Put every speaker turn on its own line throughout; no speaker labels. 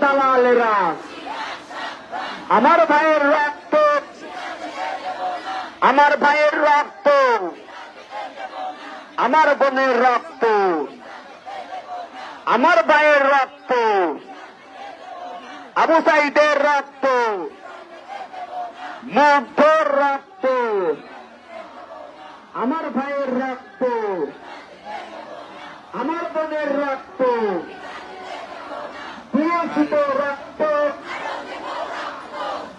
দালালেরা আমার ভাইয়ের রক্ত, আমার ভাইয়ের রক্ত, আমার বোনের রক্ত, আমার ভাইয়ের রক্ত, আবু সাইদের রক্ত, মুগ্ধর রক্ত, আমার ভাইয়ের রক্ত, আমার বোনের রক্ত, দিয়েছি তো রক্ত,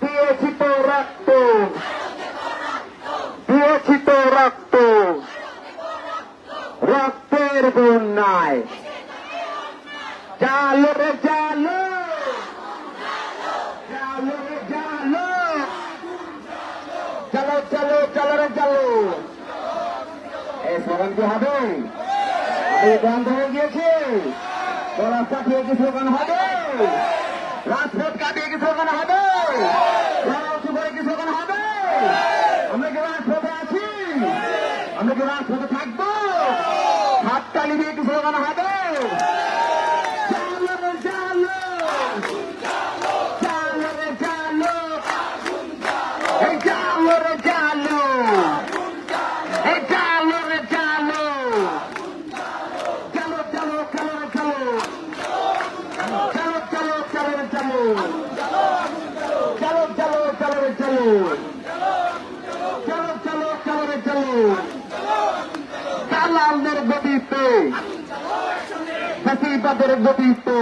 দিয়েছি তো রক্ত, দিয়েছি তো রক্ত, রক্তের বন্যায় জালো রে জালো, জালো রে জালো, চলো চলো চলো রে চলো। এই স্লোগান কি হবে? এই বন্ধ হয়ে গিয়েছে, রাস্তা দিয়ে কি স্লোগান হবে? রাজপথ কাটিয়ে কি স্লোগান হবে? করে কি স্লোগান হবে? আমরা কি রাজপথে আছি? আমরা কি রাজপথে থাকবো? হাততালি দিয়ে কি স্লোগান হবে? দালালদের গদিতে, ফ্যাসিবাদের গদিতে,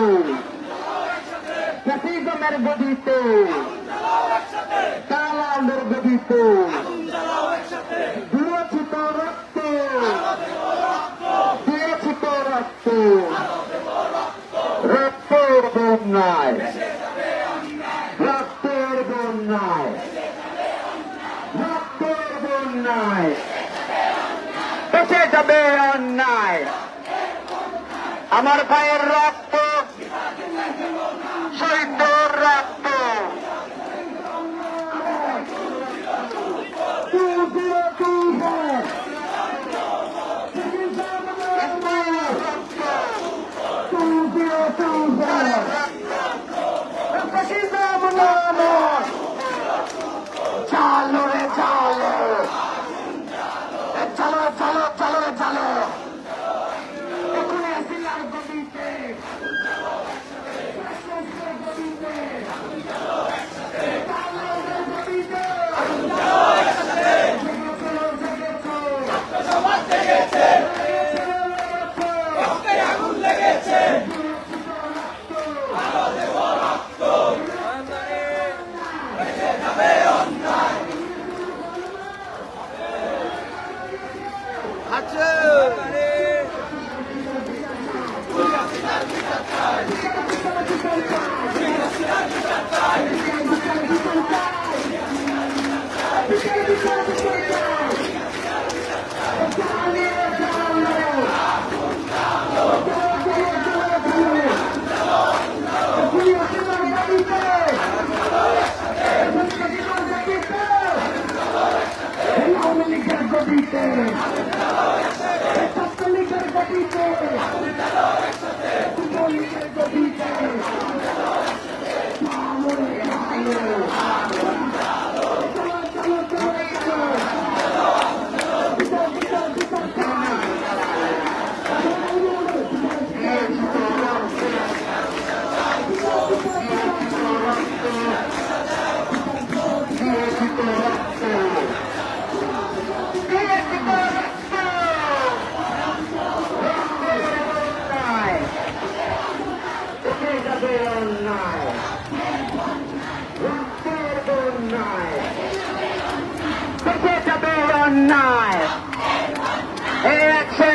ফ্যাসিজমের গদিতে, দালালদের গদিতে দিয়েছি তো রক্ত, দিয়েছি তো রক্ত, রক্তের বন্যায়, রক্তের বন্যায়, রক্তের বন্যায় বেঁচে যাবে অন্যায়। আমার ভাইয়ের রক্ত, শহীদদের রক্ত, চালো রে চালো, চলো চলো চলো চলো, এখনই আসিলাম গদিতে,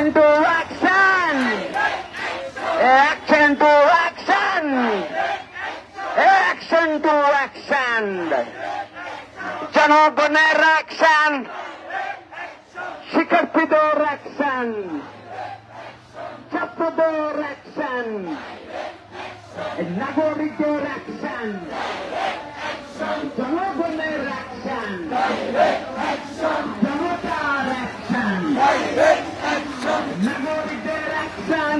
Action to action! Action to action! Action to action! জনগণের অ্যাকশন, শিক্ষার্থীদের অ্যাকশন, ছাত্রদের অ্যাকশন, নাগরিকদের অ্যাকশন, জনগণের অ্যাকশন, জনতার অ্যাকশন, নাগরিকদের অ্যাকশন,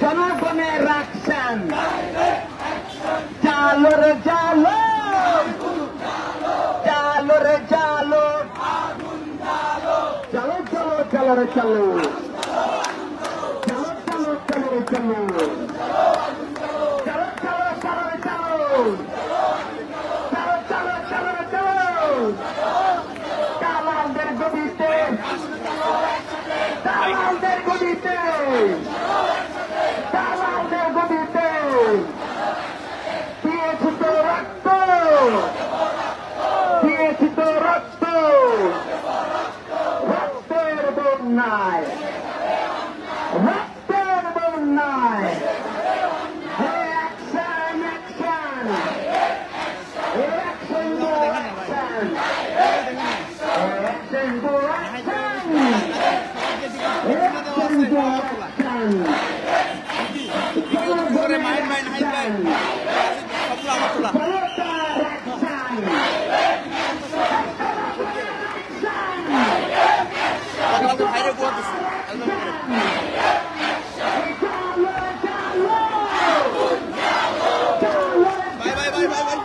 জনগণের অ্যাকশন। জালো রে জালো, জালো রে জালো, চলো চলো চলো রে চলো, চলো চলো চলো রে চলো, চলো চলো চলো রে চলো, চলো চলো চলো রে চলো। দালালদের গদিতে, দালালদের গদিতে, দালালদের গদিতে দিয়েছি তো রক্ত, দিয়েছি তো রক্ত, রক্তের বন্যায়, রক্তের বন্যায়। Action action, action to action, action to action, action to action. Bye bye bye bye bye.